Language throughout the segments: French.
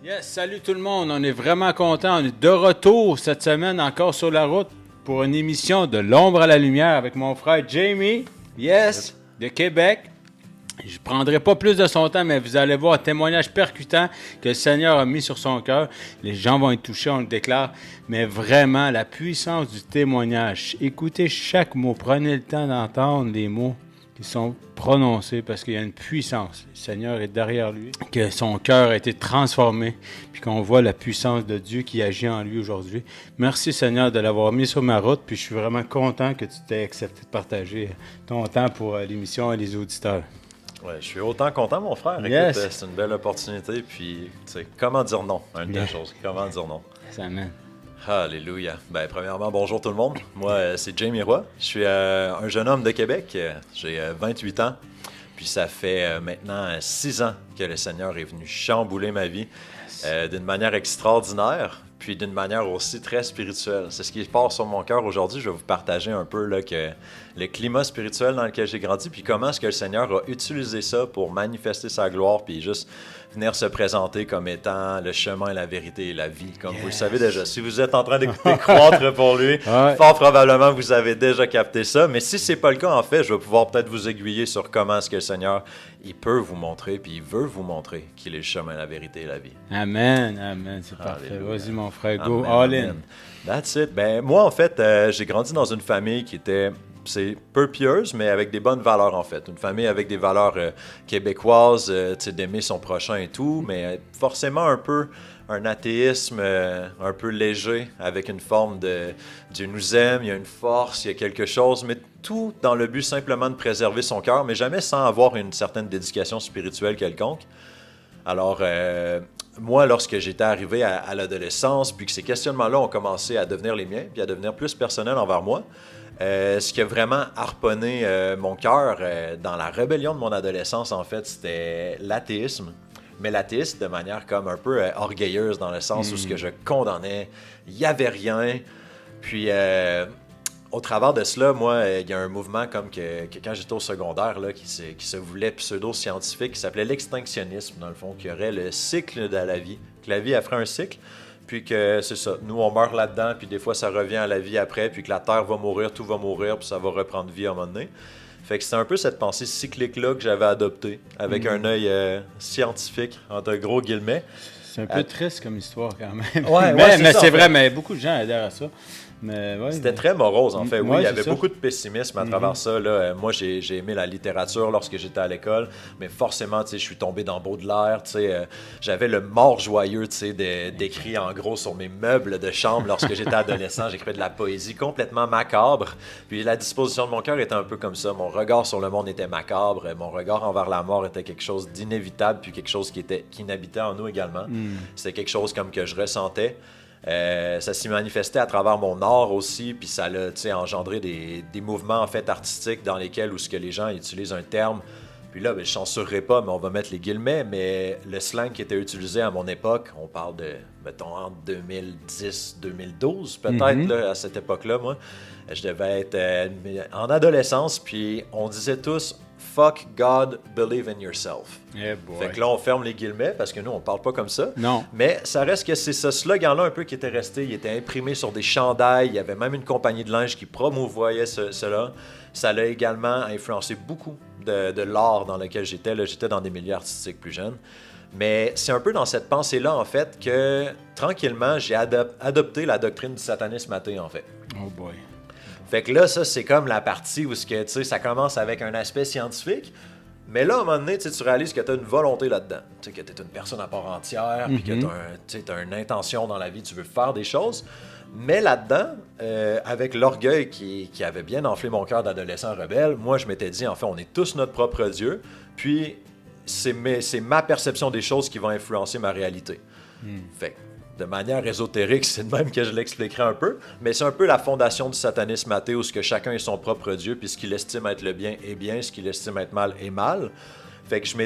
Yes, salut tout le monde, on est vraiment content. On est de retour cette semaine encore sur la route pour une émission de l'ombre à la lumière avec mon frère Jamie, yes, de Québec. Je ne prendrai pas plus de son temps, mais vous allez voir un témoignage percutant que le Seigneur a mis sur son cœur. Les gens vont être touchés, on le déclare, mais vraiment la puissance du témoignage. Écoutez chaque mot, prenez le temps d'entendre les mots qui sont prononcés parce qu'il y a une puissance. Le Seigneur est derrière lui, que son cœur a été transformé, puis qu'on voit la puissance de Dieu qui agit en lui aujourd'hui. Merci Seigneur de l'avoir mis sur ma route, puis je suis vraiment content que tu t'aies accepté de partager ton temps pour l'émission et les auditeurs. Ouais, je suis autant content, mon frère. Yes. Écoute, c'est une belle opportunité. Puis, tu sais, comment dire non? Une des choses. Comment dire non? Amen. Alléluia. Ben, premièrement, bonjour tout le monde. Moi, c'est Jamie Roy. Je suis un jeune homme de Québec. J'ai 28 ans. Puis, ça fait maintenant 6 ans que le Seigneur est venu chambouler ma vie d'une manière extraordinaire. Puis d'une manière aussi très spirituelle. C'est ce qui part sur mon cœur aujourd'hui. Je vais vous partager un peu là, que le climat spirituel dans lequel j'ai grandi, puis comment est-ce que le Seigneur a utilisé ça pour manifester sa gloire, puis juste venir se présenter comme étant le chemin, la vérité et la vie, comme vous le savez déjà. Si vous êtes en train d'écouter Croître pour lui, fort probablement vous avez déjà capté ça. Mais si c'est pas le cas, en fait, je vais pouvoir peut-être vous aiguiller sur comment est-ce que le Seigneur, il peut vous montrer, puis il veut vous montrer qu'il est le chemin, la vérité et la vie. Amen, amen, c'est parfait. Alléluia. Vas-y mon frère, go Amen, all in. amen. That's it. Ben, moi, en fait, j'ai grandi dans une famille qui était... C'est peu pieuse, mais avec des bonnes valeurs, en fait. Une famille avec des valeurs québécoises, d'aimer son prochain et tout, mais forcément un peu un athéisme un peu léger, avec une forme de Dieu nous aime, il y a une force, il y a quelque chose, mais tout dans le but simplement de préserver son cœur, mais jamais sans avoir une certaine dédication spirituelle quelconque. Alors, moi, lorsque j'étais arrivé à l'adolescence, puis que ces questionnements-là ont commencé à devenir les miens, puis à devenir plus personnels envers moi, ce qui a vraiment harponné mon cœur dans la rébellion de mon adolescence, en fait, c'était l'athéisme. Mais l'athéisme de manière comme un peu orgueilleuse, dans le sens où ce que je condamnais, il n'y avait rien. Puis, au travers de cela, moi, il y a un mouvement comme que quand j'étais au secondaire, là, qui se voulait pseudo-scientifique, qui s'appelait l'extinctionnisme, dans le fond, qui aurait le cycle de la vie, que la vie ferait un cycle. Puis que c'est ça, nous on meurt là-dedans, puis des fois ça revient à la vie après, puis que la Terre va mourir, tout va mourir, puis ça va reprendre vie à un moment donné. Fait que c'est un peu cette pensée cyclique-là que j'avais adoptée, avec un œil scientifique, entre gros guillemets. C'est un peu triste comme histoire quand même. Ouais, mais ça, c'est en vrai, fait. mais beaucoup de gens adhèrent à ça. Mais, ouais, C'était très morose, en fait. Oui, ouais, il y avait ça. beaucoup de pessimisme à travers ça. Là. Moi, j'ai aimé la littérature lorsque j'étais à l'école, mais forcément, je suis tombé dans Baudelaire. J'avais le mort joyeux d'écrit en gros sur mes meubles de chambre lorsque j'étais adolescent. J'écrivais de la poésie complètement macabre. Puis la disposition de mon cœur était un peu comme ça. Mon regard sur le monde était macabre. Mon regard envers la mort était quelque chose d'inévitable, puis quelque chose qui inhabitait en nous également. C'était quelque chose comme que je ressentais. Ça s'y manifestait à travers mon art aussi, puis ça a engendré des mouvements en fait artistiques dans lesquels où ce que les gens utilisent un terme. Puis là, je ne censurerai pas, mais on va mettre les guillemets, mais le slang qui était utilisé à mon époque, on parle de, mettons, entre 2010-2012 peut-être, là, à cette époque-là, moi. Je devais être en adolescence, puis on disait tous « Fuck God, believe in yourself ». Yeah, boy. Fait que là, on ferme les guillemets, parce que nous, on parle pas comme ça. Non. Mais ça reste que c'est ce slogan-là un peu qui était resté. Il était imprimé sur des chandails. Il y avait même une compagnie de linge qui promouvoyait cela. Ça l'a également influencé beaucoup de l'art dans lequel j'étais. Là, j'étais dans des milieux artistiques plus jeunes. Mais c'est un peu dans cette pensée-là, en fait, que tranquillement, j'ai adopté la doctrine du satanisme athée, en fait. Oh boy. Fait que là, ça, c'est comme la partie où ça commence avec un aspect scientifique. Mais là, à un moment donné, tu réalises que tu as une volonté là-dedans. Que tu es une personne à part entière, puis que tu as une intention dans la vie, tu veux faire des choses. Mais là-dedans, avec l'orgueil qui avait bien enflé mon cœur d'adolescent rebelle, moi, je m'étais dit, en fait, on est tous notre propre Dieu. Puis, c'est ma perception des choses qui va influencer ma réalité. Fait que, de manière ésotérique, c'est de même que je l'expliquerai un peu, mais c'est un peu la fondation du satanisme athée où ce que chacun est son propre Dieu, puis ce qu'il estime être le bien est bien, ce qu'il estime être mal est mal. Fait que je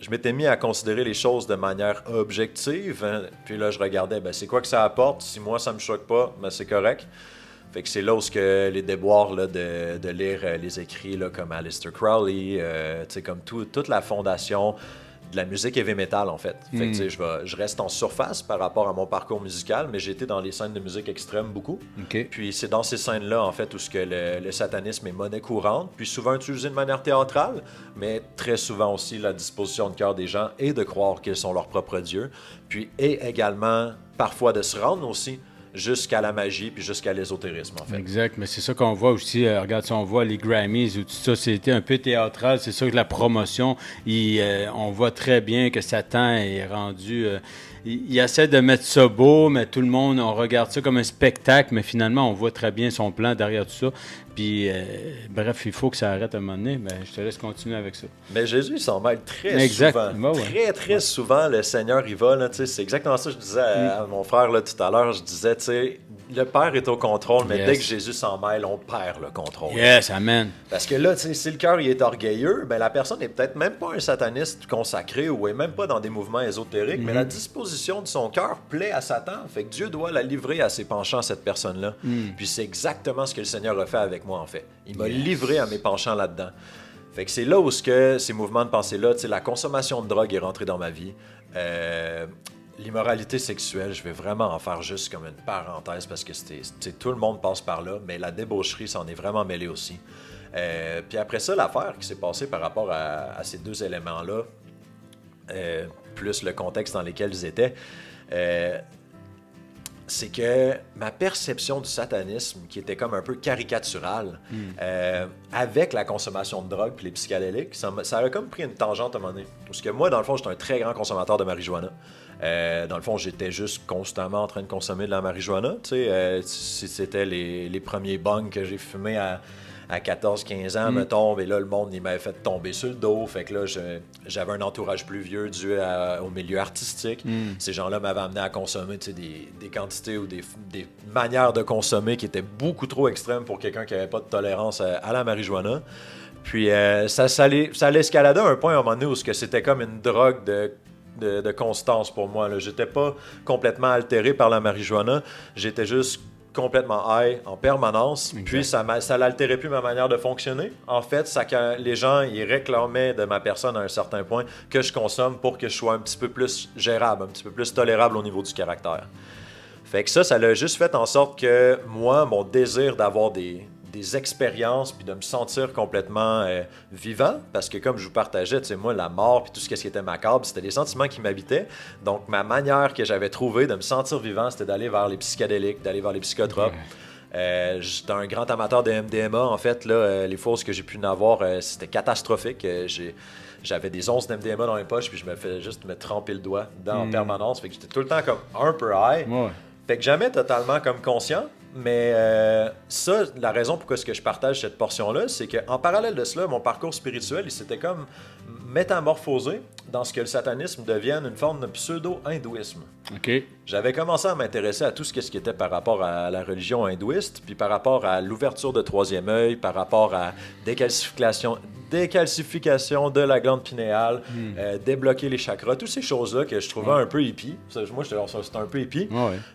m'étais mis à considérer les choses de manière objective, hein. Puis là, je regardais, c'est quoi que ça apporte? Si moi, ça me choque pas, c'est correct. Fait que c'est là où les déboires là, de lire les écrits là, comme Aleister Crowley, comme toute la fondation de la musique heavy metal, en fait. Fait que, tu sais, je reste en surface par rapport à mon parcours musical, mais j'ai été dans les scènes de musique extrême beaucoup. OK. Puis c'est dans ces scènes-là, en fait, où ce que le satanisme est monnaie courante, puis souvent utilisé de manière théâtrale, mais très souvent aussi la disposition de cœur des gens et de croire qu'ils sont leur propre Dieu, puis et également parfois de se rendre aussi jusqu'à la magie puis jusqu'à l'ésotérisme, en fait. Exact, mais c'est ça qu'on voit aussi. Regarde, si on voit les Grammys ou tout ça, c'était un peu théâtral. C'est sûr que la promotion, on voit très bien que Satan est rendu... il essaie de mettre ça beau, mais tout le monde, on regarde ça comme un spectacle, mais finalement, on voit très bien son plan derrière tout ça. Puis, bref, il faut que ça arrête à un moment donné. Mais je te laisse continuer avec ça. Mais Jésus, il s'en mêle très Exact. souvent. Ouais. Très, très souvent, le Seigneur, il va. Là, c'est exactement ça que je disais à mon frère là, tout à l'heure. Je disais, tu sais, le Père est au contrôle, mais dès que Jésus s'en mêle, on perd le contrôle. Yes, amen. Parce que là, tu sais, si le cœur il est orgueilleux, ben la personne n'est peut-être même pas un sataniste consacré ou est même pas dans des mouvements ésotériques, mais la disposition de son cœur plaît à Satan. Fait que Dieu doit la livrer à ses penchants, cette personne-là. Puis c'est exactement ce que le Seigneur a fait avec moi, en fait. Il m'a livré à mes penchants là-dedans. Fait que c'est là où ces mouvements de pensée-là, tu sais, la consommation de drogue est rentrée dans ma vie. L'immoralité sexuelle, je vais vraiment en faire juste comme une parenthèse parce que tout le monde passe par là, mais la débaucherie s'en est vraiment mêlée aussi. Puis après ça, l'affaire qui s'est passée par rapport à ces deux éléments-là, plus le contexte dans lequel ils étaient, c'est que ma perception du satanisme, qui était comme un peu caricaturale, avec la consommation de drogue et les psychédéliques, ça a comme pris une tangente à un moment donné. Parce que moi, dans le fond, j'étais un très grand consommateur de marijuana. Dans le fond, j'étais juste constamment en train de consommer de la marijuana. C'était les premiers bongs que j'ai fumés à 14-15 ans, mettons, et là, le monde, il m'avait fait tomber sur le dos. Fait que là, j'avais un entourage plus vieux dû au milieu artistique. Ces gens-là m'avaient amené à consommer des quantités ou des manières de consommer qui étaient beaucoup trop extrêmes pour quelqu'un qui n'avait pas de tolérance à la marijuana. Puis ça allait escalader à un point à un moment donné où c'était comme une drogue de constance pour moi. Là. J'étais pas complètement altéré par la marijuana. J'étais juste complètement high en permanence. Exact. Puis ça n'altérait plus ma manière de fonctionner. En fait, les gens ils réclamaient de ma personne à un certain point que je consomme pour que je sois un petit peu plus gérable, un petit peu plus tolérable au niveau du caractère. Fait que ça l'a juste fait en sorte que moi, mon désir d'avoir des expériences puis de me sentir complètement vivant, parce que comme je vous partageais, tu sais, moi, la mort puis tout ce qui était macabre, c'était des sentiments qui m'habitaient. Donc, ma manière que j'avais trouvée de me sentir vivant, c'était d'aller vers les psychédéliques, d'aller vers les psychotropes. J'étais un grand amateur de MDMA, en fait. Là, les fois que j'ai pu en avoir, c'était catastrophique. J'avais des onces d'MDMA dans les poches, puis je me faisais juste me tremper le doigt dedans en permanence. Fait que j'étais tout le temps comme un peu high. Fait que jamais totalement comme conscient. Mais ça, la raison pourquoi est-ce que je partage cette portion-là, c'est qu'en parallèle de cela, mon parcours spirituel, il s'était comme métamorphosé dans ce que le satanisme devienne une forme de pseudo-hindouisme. Okay. J'avais commencé à m'intéresser à tout ce qui était par rapport à la religion hindouiste, puis par rapport à l'ouverture de troisième œil, par rapport à décalcification de la glande pinéale, débloquer les chakras, toutes ces choses-là que je trouvais un peu hippie. Moi, c'était un peu hippie.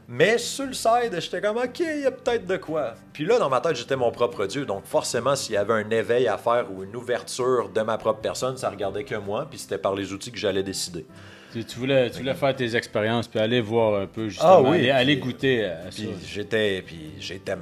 Mais sur le side, j'étais comme, OK, il y a peut-être de quoi. Puis là, dans ma tête, j'étais mon propre Dieu. Donc forcément, s'il y avait un éveil à faire ou une ouverture de ma propre personne, ça regardait que moi, puis c'était par les outils que j'allais décider. Tu voulais faire tes expériences, puis aller voir un peu, justement, aller goûter à ça. J'étais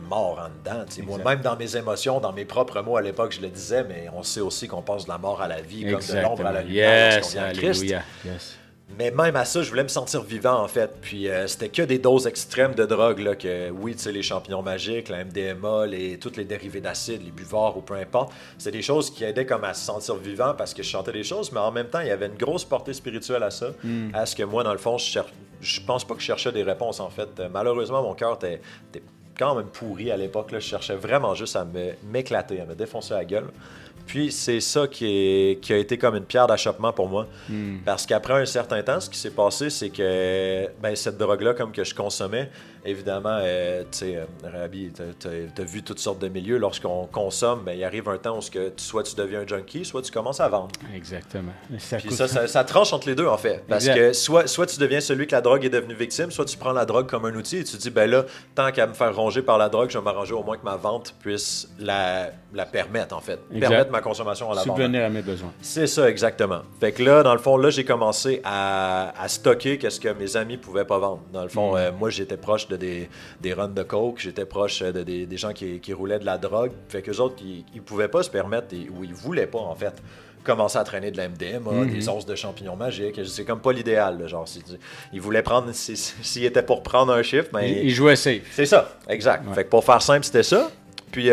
mort en dedans. Moi-même, dans mes émotions, dans mes propres mots, à l'époque, je le disais, mais on sait aussi qu'on passe de la mort à la vie, comme de l'ombre à la lumière lorsqu'on vient à Christ. Yes. Mais même à ça, je voulais me sentir vivant, en fait. Puis c'était que des doses extrêmes de drogue, là, que oui, tu sais, les champignons magiques, la MDMA, tous les dérivés d'acide, les buvards ou peu importe, c'est des choses qui aidaient comme à se sentir vivant parce que je chantais des choses, mais en même temps, il y avait une grosse portée spirituelle à ça, à ce que moi, dans le fond, je pense pas que je cherchais des réponses, en fait. Malheureusement, mon cœur était quand même pourri à l'époque, là. Je cherchais vraiment juste à m'éclater, à me défoncer la gueule. Puis c'est ça qui a été comme une pierre d'achoppement pour moi. Parce qu'après un certain temps, ce qui s'est passé, c'est que cette drogue-là, comme que je consommais, évidemment, tu sais, Rabi, t'as vu toutes sortes de milieux. Lorsqu'on consomme, il arrive un temps où soit tu deviens un junkie, soit tu commences à vendre. Exactement. Puis ça tranche entre les deux, en fait. Parce que soit tu deviens celui que la drogue est devenue victime, soit tu prends la drogue comme un outil et tu te dis, là, tant qu'à me faire ronger par la drogue, je vais m'arranger au moins que ma vente puisse la permettre, en fait. Permettre ma ma consommation en lavant. Subvenir à mes besoins. C'est ça, exactement. Fait que là, dans le fond, là, j'ai commencé à stocker qu'est-ce que mes amis pouvaient pas vendre. Dans le fond, moi, j'étais proche de des runs de coke, j'étais proche de des gens qui roulaient de la drogue. Fait qu'eux autres, ils pouvaient pas se permettre, ou ils voulaient pas, en fait, commencer à traîner de la MDMA, des onces de champignons magiques. C'est comme pas l'idéal, là, genre. Ils voulaient prendre, s'ils étaient pour prendre un chiffre, ben, Ils jouaient safe. c'est ça, exact. Ouais. Fait que pour faire simple, c'était ça. Puis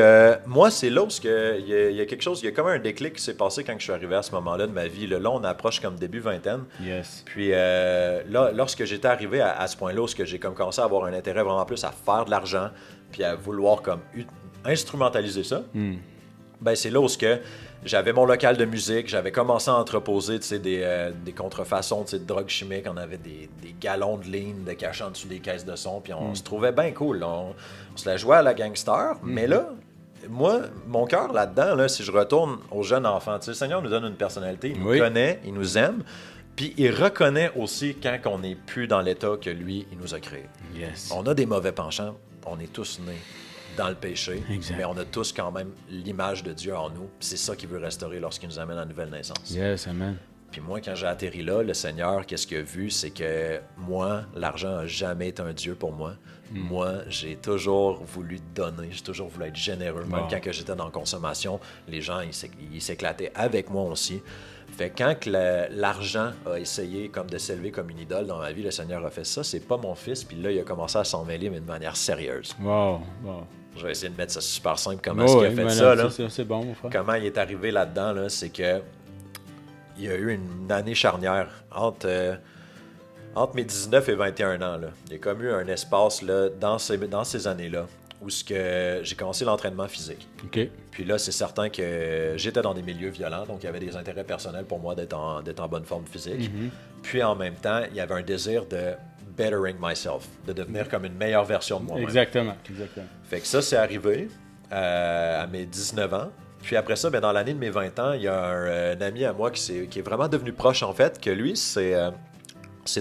moi, c'est là où il y a quelque chose, il y a comme un déclic qui s'est passé quand je suis arrivé à ce moment-là de ma vie. Là, on approche comme début vingtaine. Yes. Puis là, lorsque j'étais arrivé à ce point-là, où j'ai comme commencé à avoir un intérêt vraiment plus à faire de l'argent, puis à vouloir comme instrumentaliser ça, ben c'est là où j'avais mon local de musique, j'avais commencé à entreposer des contrefaçons de drogues chimiques, on avait des gallons de ligne de cachant en dessous des caisses de son, puis on se trouvait bien cool. On se la jouait à la gangster, mais là, moi, mon cœur là-dedans, là, si je retourne aux jeunes enfants, le Seigneur nous donne une personnalité, il nous connaît, il nous aime, puis il reconnaît aussi quand on n'est plus dans l'état que lui, il nous a créé. Yes. On a des mauvais penchants, on est tous nés dans le péché, Exact. mais on a tous quand même l'image de Dieu en nous. C'est ça qu'il veut restaurer lorsqu'il nous amène à la nouvelle naissance. Yes, amen. Puis moi, quand j'ai atterri là, le Seigneur, qu'est-ce qu'il a vu? C'est que moi, l'argent n'a jamais été un Dieu pour moi. Moi, j'ai toujours voulu donner, j'ai toujours voulu être généreux. Même quand que j'étais dans la consommation, les gens, ils s'éclataient avec moi aussi. Fait que quand l'argent a essayé comme de s'élever comme une idole dans ma vie, le Seigneur a fait ça. C'est pas mon fils. Puis là, il a commencé à s'en mêler, mais de manière sérieuse. Wow. Je vais essayer de mettre ça super simple. Comment est-ce qu'il a fait ça, là? C'est bon, mon frère. Comment il est arrivé là-dedans, là, c'est que il y a eu une année charnière entre mes 19 et 21 ans. Là. Il y a comme eu un espace là, dans ces années-là où j'ai commencé l'entraînement physique. OK. Puis là, c'est certain que j'étais dans des milieux violents, donc il y avait des intérêts personnels pour moi d'être en bonne forme physique. Puis en même temps, il y avait un désir de bettering myself, de devenir comme une meilleure version de moi-même. Exactement. Fait que ça, c'est arrivé à mes 19 ans. Puis après ça, ben, dans l'année de mes 20 ans, il y a un ami à moi qui est vraiment devenu proche, en fait, que lui, c'est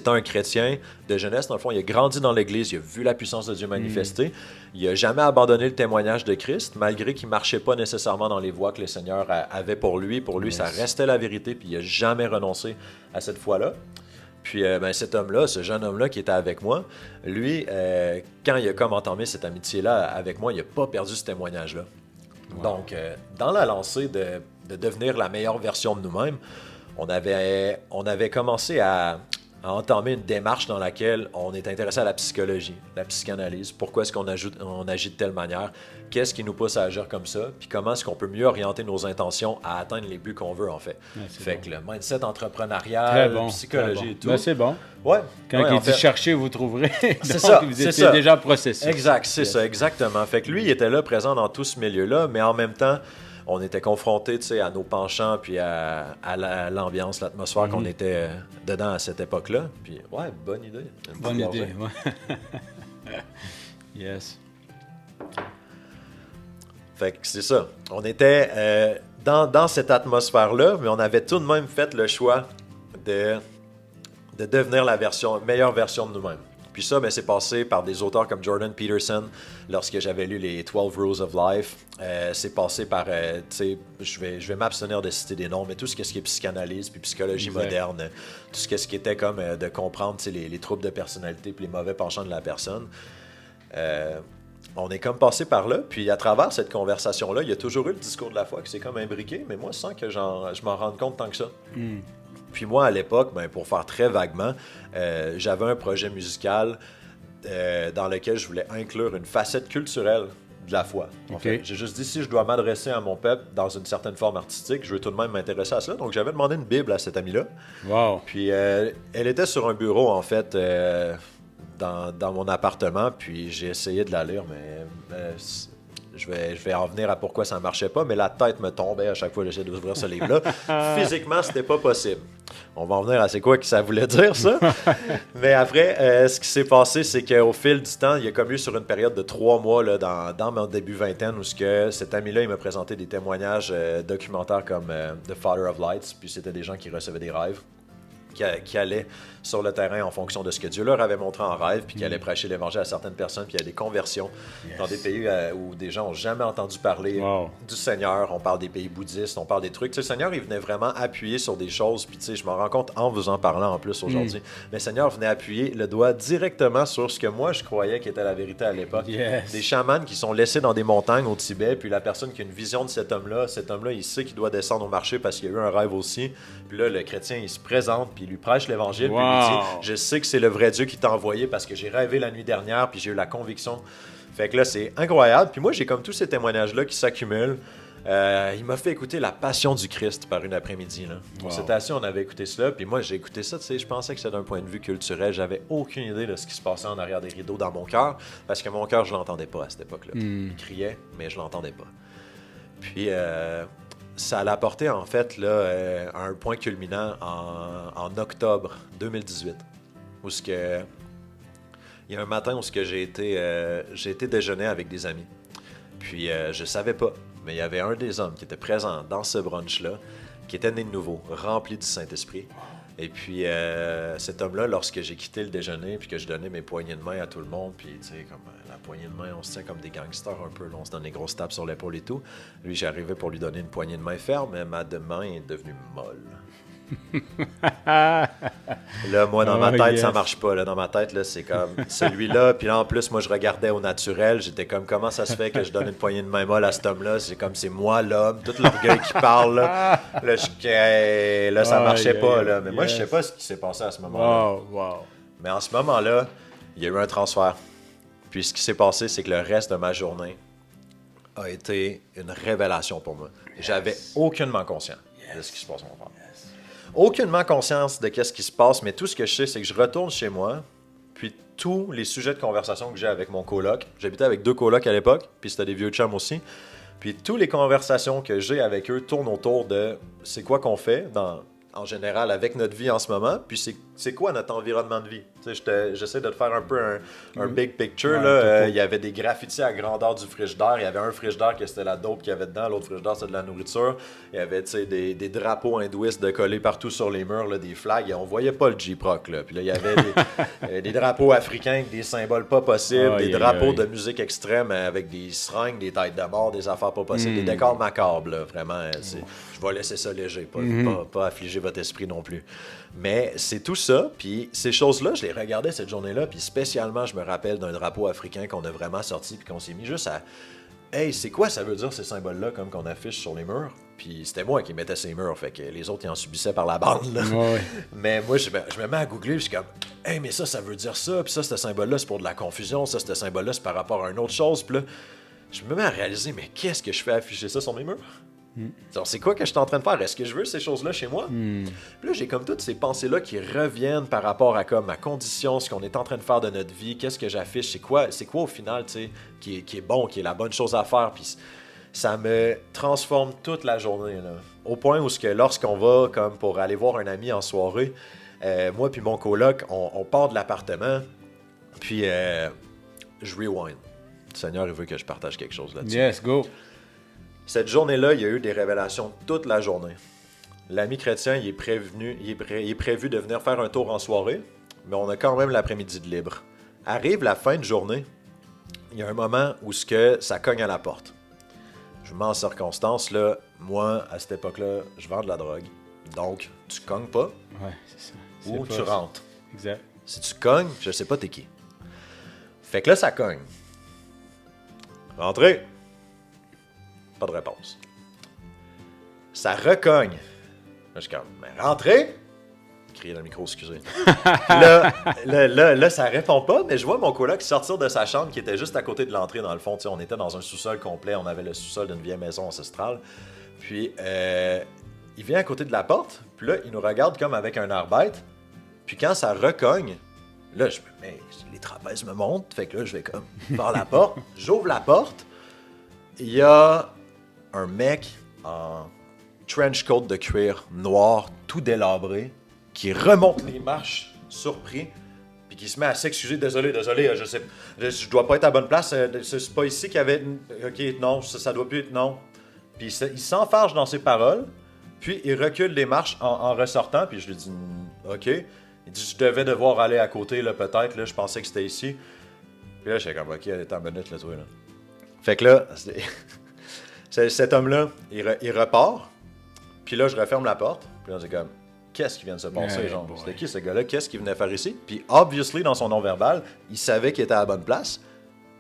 un chrétien de jeunesse. Dans le fond, il a grandi dans l'Église, il a vu la puissance de Dieu manifester. Il n'a jamais abandonné le témoignage de Christ, malgré qu'il ne marchait pas nécessairement dans les voies que le Seigneur avait pour lui. Pour lui, ça restait la vérité, puis il n'a jamais renoncé à cette foi-là. Puis ben, cet homme-là, ce jeune homme-là qui était avec moi, lui, quand il a comme entamé cette amitié-là avec moi, il n'a pas perdu ce témoignage-là. Wow. Donc, dans la lancée de devenir la meilleure version de nous-mêmes, on avait commencé à entamer une démarche dans laquelle on est intéressé à la psychologie, la psychanalyse. Pourquoi est-ce qu'on agit de telle manière? Qu'est-ce qui nous pousse à agir comme ça? Puis comment est-ce qu'on peut mieux orienter nos intentions à atteindre les buts qu'on veut, en fait? Ouais, fait que le mindset entrepreneurial, psychologie et tout. Ben, c'est bon. Ouais. Quand il dit chercher, vous trouverez. C'est ça. Vous étiez déjà en processus. Exact, c'est ça, exactement. Fait que lui, il était là, présent dans tout ce milieu-là, mais en même temps, on était confrontés à nos penchants puis à l'ambiance, l'atmosphère qu'on était dedans à cette époque-là. Puis, ouais, bonne idée. Bonne idée, ouais. Yes. Fait que c'est ça. On était dans cette atmosphère-là, mais on avait tout de même fait le choix de devenir la meilleure version de nous-mêmes. Puis ça, ben, c'est passé par des auteurs comme Jordan Peterson, lorsque j'avais lu les 12 Rules of Life. C'est passé par, je vais m'abstenir de citer des noms, mais tout ce qui est psychanalyse, puis psychologie moderne, tout ce qui était comme de comprendre les troubles de personnalité, puis les mauvais penchants de la personne. On est comme passé par là, puis à travers cette conversation-là, il y a toujours eu le discours de la foi qui s'est comme imbriqué, mais moi, sans que je m'en rende compte tant que ça. Puis moi, à l'époque, ben, pour faire très vaguement, j'avais un projet musical dans lequel je voulais inclure une facette culturelle de la foi. En fait. J'ai juste dit, si je dois m'adresser à mon peuple dans une certaine forme artistique, je veux tout de même m'intéresser à cela. Donc, j'avais demandé une Bible à cet ami-là. Wow. Puis, elle était sur un bureau, en fait, dans mon appartement. Puis, j'ai essayé de la lire, mais je vais en venir à pourquoi ça ne marchait pas, mais la tête me tombait à chaque fois que j'essayais d'ouvrir ce livre-là. Physiquement, c'était pas possible. On va en venir à c'est quoi que ça voulait dire, ça. Mais après, ce qui s'est passé, c'est qu'au fil du temps, il y a comme eu sur une période de 3 mois là, dans mon début vingtaine où cet ami-là, il m'a présenté des témoignages documentaires comme The Father of Lights, puis c'était des gens qui recevaient des rêves, qui allaient sur le terrain en fonction de ce que Dieu leur avait montré en rêve, puis qu'ils allaient prêcher l'Évangile à certaines personnes, puis il y a des conversions dans des pays où des gens n'ont jamais entendu parler du Seigneur. On parle des pays bouddhistes, on parle des trucs. Tu sais, le Seigneur, il venait vraiment appuyer sur des choses, puis tu sais, je m'en rends compte en vous en parlant en plus aujourd'hui. Mais le Seigneur venait appuyer le doigt directement sur ce que moi, je croyais qui était la vérité à l'époque. Des chamans qui sont laissés dans des montagnes au Tibet, puis la personne qui a une vision de cet homme-là, il sait qu'il doit descendre au marché parce qu'il y a eu un rêve aussi. Puis là, le chrétien, il se présente, puis il lui prêche l'Évangile, puis il lui dit « Je sais que c'est le vrai Dieu qui t'a envoyé parce que j'ai rêvé la nuit dernière, puis j'ai eu la conviction. » Fait que là, c'est incroyable. Puis moi, j'ai comme tous ces témoignages-là qui s'accumulent. Il m'a fait écouter La Passion du Christ par une après-midi. Là. On s'était assis, on avait écouté cela, puis moi, j'ai écouté ça, tu sais, je pensais que c'était d'un point de vue culturel. J'avais aucune idée de ce qui se passait en arrière des rideaux dans mon cœur, parce que mon cœur, je l'entendais pas à cette époque-là. Il criait, mais je l'entendais pas. Puis ça l'a apporté, en fait, là, à un point culminant en octobre 2018, où ce que... Il y a un matin où j'ai été déjeuner avec des amis. Puis je savais pas, mais il y avait un des hommes qui était présent dans ce brunch-là, qui était né de nouveau, rempli du Saint-Esprit. Et puis cet homme-là, lorsque j'ai quitté le déjeuner, puis que je donnais mes poignées de main à tout le monde, puis tu sais, comme la poignée de main, on se tient comme des gangsters un peu, là, on se donne des grosses tapes sur l'épaule et tout. Lui, j'arrivais pour lui donner une poignée de main ferme, mais ma main est devenue molle. Là, moi, dans ma tête, ça marche pas. Là. Dans ma tête, là, c'est comme celui-là. Puis là, en plus, moi, je regardais au naturel. J'étais comme, comment ça se fait que je donne une poignée de main molle à cet homme-là? C'est comme, c'est moi, l'homme. Tout l'orgueil qui parle. Là, ça marchait pas. Là. Mais moi, je sais pas ce qui s'est passé à ce moment-là. Mais en ce moment-là, il y a eu un transfert. Puis ce qui s'est passé, c'est que le reste de ma journée a été une révélation pour moi. J'avais aucunement conscience de ce qui se passe en mon frère. Aucunement conscience de qu'est-ce qui se passe, mais tout ce que je sais, c'est que je retourne chez moi, puis tous les sujets de conversation que j'ai avec mon coloc, j'habitais avec 2 colocs à l'époque, puis c'était des vieux chums aussi, puis toutes les conversations que j'ai avec eux tournent autour de c'est quoi qu'on fait en général avec notre vie en ce moment, puis c'est quoi notre environnement de vie. J'essaie de te faire un peu un big picture. Là. Il y avait des graffitis à grandeur du frigidaire. Il y avait un frigidaire que c'était la dope qu'il y avait dedans, l'autre frigidaire c'était de la nourriture. Il y avait des drapeaux hindouistes de collés partout sur les murs, là, des flags. Et on voyait pas le J-Proc. Là. Puis là, il y avait des drapeaux africains avec des symboles pas possibles, des drapeaux de musique extrême avec des seringues, des têtes de mort, des affaires pas possibles, des décors macabres. Là, vraiment, je vais laisser ça léger, pas affliger votre esprit non plus. Mais c'est tout ça, puis ces choses-là, je les regardais cette journée-là, puis spécialement, je me rappelle d'un drapeau africain qu'on a vraiment sorti, puis qu'on s'est mis juste à « Hey, c'est quoi ça veut dire ces symboles-là, comme qu'on affiche sur les murs? » Puis c'était moi qui mettais ces murs, fait que les autres, ils en subissaient par la bande. Là. Ouais. Mais moi, je me mets à googler, puis je suis comme « Hey, mais ça veut dire ça, puis ça, ce symbole-là, c'est pour de la confusion, ça, ce symbole-là, c'est par rapport à une autre chose. » Puis là, je me mets à réaliser « Mais qu'est-ce que je fais afficher ça sur mes murs? » Alors, c'est quoi que je suis en train de faire? Est-ce que je veux ces choses-là chez moi? Puis là, j'ai comme toutes ces pensées-là qui reviennent par rapport à comme ma condition, ce qu'on est en train de faire de notre vie, qu'est-ce que j'affiche, c'est quoi au final, tu sais, qui est bon, qui est la bonne chose à faire. Puis ça me transforme toute la journée, là. Au point où lorsqu'on va comme pour aller voir un ami en soirée, moi puis mon coloc, on part de l'appartement, puis je rewind. Le Seigneur, il veut que je partage quelque chose là-dessus. Yes, go! Cette journée-là, il y a eu des révélations toute la journée. L'ami chrétien, il est prévu de venir faire un tour en soirée, mais on a quand même l'après-midi de libre. Arrive la fin de journée, il y a un moment où ça cogne à la porte. Je mets en circonstance, là, moi, à cette époque-là, je vends de la drogue. Donc, tu cognes pas, c'est ça. ou tu rentres. Exact. Si tu cognes, je sais pas t'es qui. Fait que là, ça cogne. Rentrez! Pas de réponse. Ça recogne. Là, je suis comme, mais rentrez! Crier dans le micro, excusez. là, ça répond pas, mais je vois mon coloc sortir de sa chambre qui était juste à côté de l'entrée, dans le fond. On était dans un sous-sol complet, on avait le sous-sol d'une vieille maison ancestrale. Puis, il vient à côté de la porte, puis là, il nous regarde comme avec un air bête. Puis quand ça recogne, là, les trapèzes me montent, fait que là, je vais comme par la porte, j'ouvre la porte, il y a un mec en trench coat de cuir noir, tout délabré, qui remonte les marches, surpris, puis qui se met à s'excuser. Désolé, je dois pas être à la bonne place, c'est pas ici qu'il y avait... Ok, non, ça doit plus être... Non. Puis il s'enfarge dans ses paroles, puis il recule les marches en ressortant, puis je lui dis ok. Il dit, je devais devoir aller à côté, là, peut-être, là, je pensais que c'était ici. Puis là, j'étais comme, ok, attends une minute, là, toi, là. Fait que là, cet homme-là, il repart. Puis là, je referme la porte. Puis là, c'est comme, qu'est-ce qui vient de se passer, genre? C'était qui ce gars-là? Qu'est-ce qu'il venait faire ici? Puis, obviously, dans son non-verbal, il savait qu'il était à la bonne place.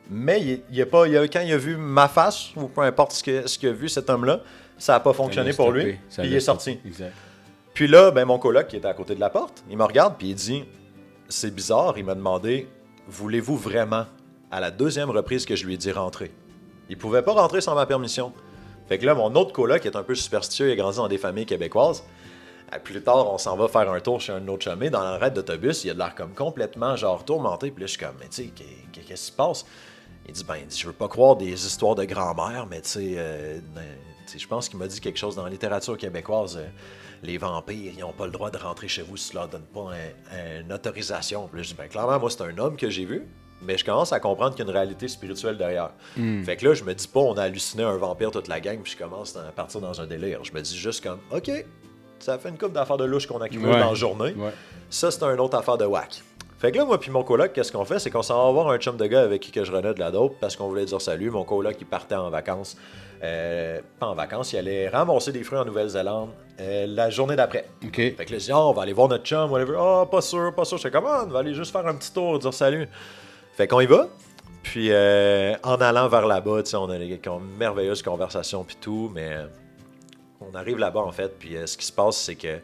Mais quand il a vu ma face, ou peu importe ce qu'il a vu, cet homme-là, ça n'a pas fonctionné pour lui. Puis il est sorti. Exact. Puis là, ben, mon coloc qui était à côté de la porte, il me regarde puis il dit, c'est bizarre, il m'a demandé, voulez-vous vraiment, à la deuxième reprise que je lui ai dit rentrer. Il pouvait pas rentrer sans ma permission. Fait que là, mon autre coloc qui est un peu superstitieux, il a grandi dans des familles québécoises. Plus tard, on s'en va faire un tour chez un autre chumé. Dans l'arrêt d'autobus, il a de l'air comme complètement genre tourmenté. Puis là, je suis comme, mais tu sais, qu'est-ce qui se passe? Il dit, ben, je veux pas croire des histoires de grand-mère, mais tu sais, je pense qu'il m'a dit quelque chose dans la littérature québécoise. Les vampires, ils n'ont pas le droit de rentrer chez vous si tu leur donnes pas une autorisation. Puis là, je dis, ben, clairement, moi, c'est un homme que j'ai vu, mais je commence à comprendre qu'il y a une réalité spirituelle derrière. Fait que là, je me dis pas, on a halluciné un vampire toute la gang, puis je commence à partir dans un délire. Je me dis juste comme, OK, ça fait une couple d'affaires de louche qu'on accumule dans la journée. Ouais. Ça, c'est une autre affaire de whack. Fait que là, moi puis mon coloc, qu'est-ce qu'on fait? C'est qu'on s'en va voir un chum de gars avec qui que je renais de la dope parce qu'on voulait dire salut. Mon coloc, il partait en vacances. Pas en vacances, il allait ramasser des fruits en Nouvelle-Zélande la journée d'après. Okay. Fait que là, je dis, on va aller voir notre chum, whatever. Ah, pas sûr. J'étais comme, on va aller juste faire un petit tour, dire salut. Fait qu'on y va. Puis en allant vers là-bas, on a une merveilleuse conversation puis tout, mais on arrive là-bas en fait, puis ce qui se passe, c'est que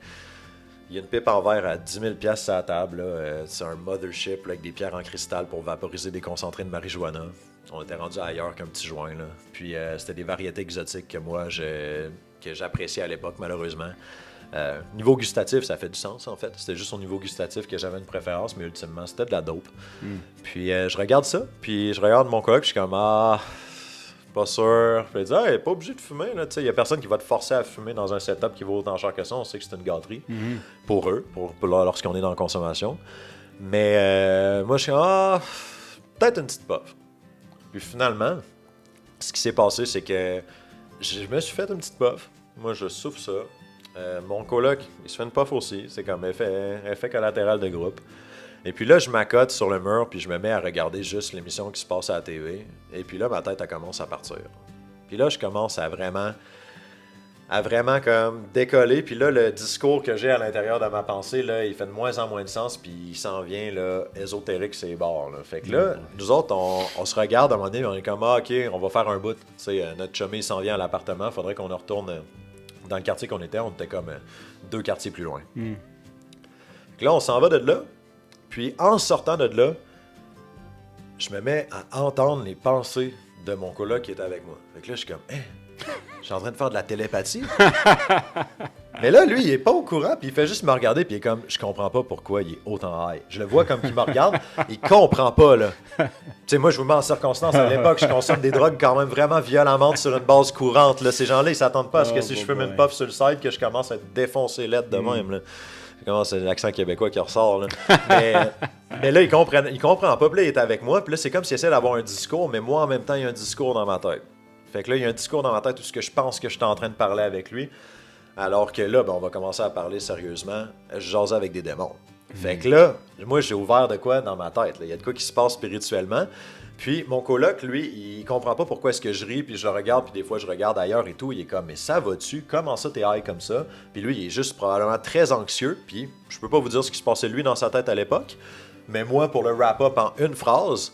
il y a une pipe en verre à 10 000$ sur la table. C'est un mothership là, avec des pierres en cristal pour vaporiser des concentrés de marijuana. On était rendu ailleurs qu'un petit joint. Là. Puis c'était des variétés exotiques que j'appréciais à l'époque, malheureusement. Niveau gustatif, ça fait du sens, en fait. C'était juste au niveau gustatif que j'avais une préférence, mais ultimement, c'était de la dope. Puis je regarde ça, puis je regarde mon coloc, je suis comme, pas sûr. Je me dis, hey, pas obligé de fumer. Il n'y a personne qui va te forcer à fumer dans un setup qui vaut autant cher que ça. On sait que c'est une gâterie pour eux, pour lorsqu'on est dans la consommation. Mais moi, je suis peut-être une petite puff. Puis finalement, ce qui s'est passé, c'est que je me suis fait une petite puff. Moi, je souffle ça. Mon coloc, il se fait une puff aussi. C'est comme effet collatéral de groupe. Et puis là, je m'accote sur le mur, puis je me mets à regarder juste l'émission qui se passe à la TV. Et puis là, ma tête, elle commence à partir. Puis là, je commence à vraiment comme décoller. Puis là, le discours que j'ai à l'intérieur de ma pensée, là, il fait de moins en moins de sens, puis il s'en vient là, ésotérique, c'est bords. Fait que là, nous autres, on se regarde à un moment donné, on est comme, OK, on va faire un bout. Notre chumé, il s'en vient à l'appartement, il faudrait qu'on retourne dans le quartier qu'on était. On était comme 2 quartiers plus loin. Fait que là, on s'en va de là. Puis, en sortant de là, je me mets à entendre les pensées de mon coloc qui était avec moi. Fait que là, je suis comme, je suis en train de faire de la télépathie. Mais là, lui, il est pas au courant, puis il fait juste me regarder, puis il est comme, je comprends pas pourquoi il est autant high. Je le vois comme qu'il me regarde, il comprend pas, là. Tu sais, moi, je vous mets en circonstance, à l'époque, je consomme des drogues quand même vraiment violemment sur une base courante, là. Ces gens-là, ils s'attendent pas à ce que si je fume une puff sur le side, que je commence à défoncer l'aide de même, là. C'est l'accent québécois qui ressort, là. Mais là, il comprend pas. Puis là, il est avec moi. Puis là, c'est comme s'il essaie d'avoir un discours, mais moi, en même temps, il y a un discours dans ma tête. Fait que là, il y a un discours dans ma tête où ce que je pense que je suis en train de parler avec lui. Alors que là, on va commencer à parler sérieusement. Je jasais avec des démons. Fait que là, moi, j'ai ouvert de quoi dans ma tête. Il y a de quoi qui se passe spirituellement. Puis mon coloc, lui, il comprend pas pourquoi est-ce que je ris, puis je le regarde, puis des fois je regarde ailleurs et tout. Il est comme, mais ça va-tu? Comment ça t'es high comme ça? Puis lui, il est juste probablement très anxieux, puis je peux pas vous dire ce qui se passait lui dans sa tête à l'époque, mais moi, pour le wrap-up en une phrase,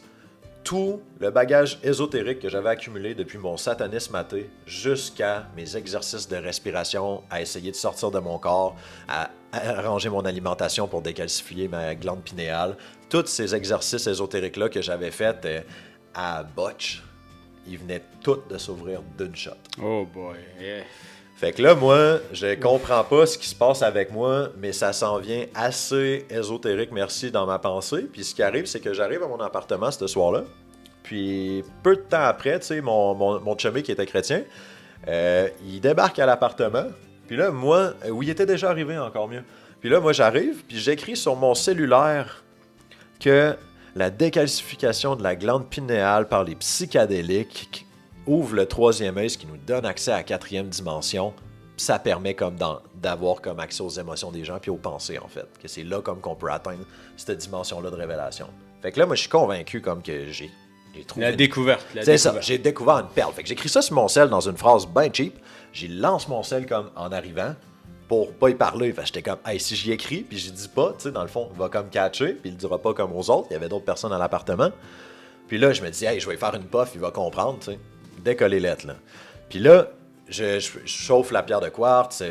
tout le bagage ésotérique que j'avais accumulé depuis mon satanisme athée jusqu'à mes exercices de respiration, à essayer de sortir de mon corps, à arranger mon alimentation pour décalcifier ma glande pinéale, tous ces exercices ésotériques-là que j'avais faits à botch, ils venaient tous de s'ouvrir d'une shot. Oh boy, yeah. Fait que là, moi, je comprends pas ce qui se passe avec moi, mais ça s'en vient assez ésotérique, merci, dans ma pensée. Puis ce qui arrive, c'est que j'arrive à mon appartement ce soir-là. Puis peu de temps après, tu sais, mon chumé qui était chrétien, il débarque à l'appartement. Puis là, moi, où il était déjà arrivé, encore mieux. Puis là, moi, j'arrive, puis j'écris sur mon cellulaire que la décalcification de la glande pinéale par les psychédéliques ouvre le 3e œil, ce qui nous donne accès à la 4e dimension. ça permet comme d'avoir comme accès aux émotions des gens puis aux pensées, en fait. Que c'est là comme qu'on peut atteindre cette dimension-là de révélation. Fait que là, moi, je suis convaincu comme que j'ai trouvé... La découverte. C'est ça, j'ai découvert une perle. Fait que j'écris ça sur mon sel dans une phrase bien cheap. J'y lance mon sel comme en arrivant pour pas y parler. Fait que j'étais comme, hey, si j'y écris puis j'y dis pas, tu sais, dans le fond, il va comme catcher puis il le dira pas comme aux autres. Il y avait d'autres personnes à l'appartement. Puis là, je me dis, hey, je vais y faire une puff, il va comprendre, tu sais. Décoller lettres, là. Puis là, je chauffe la pierre de quartz,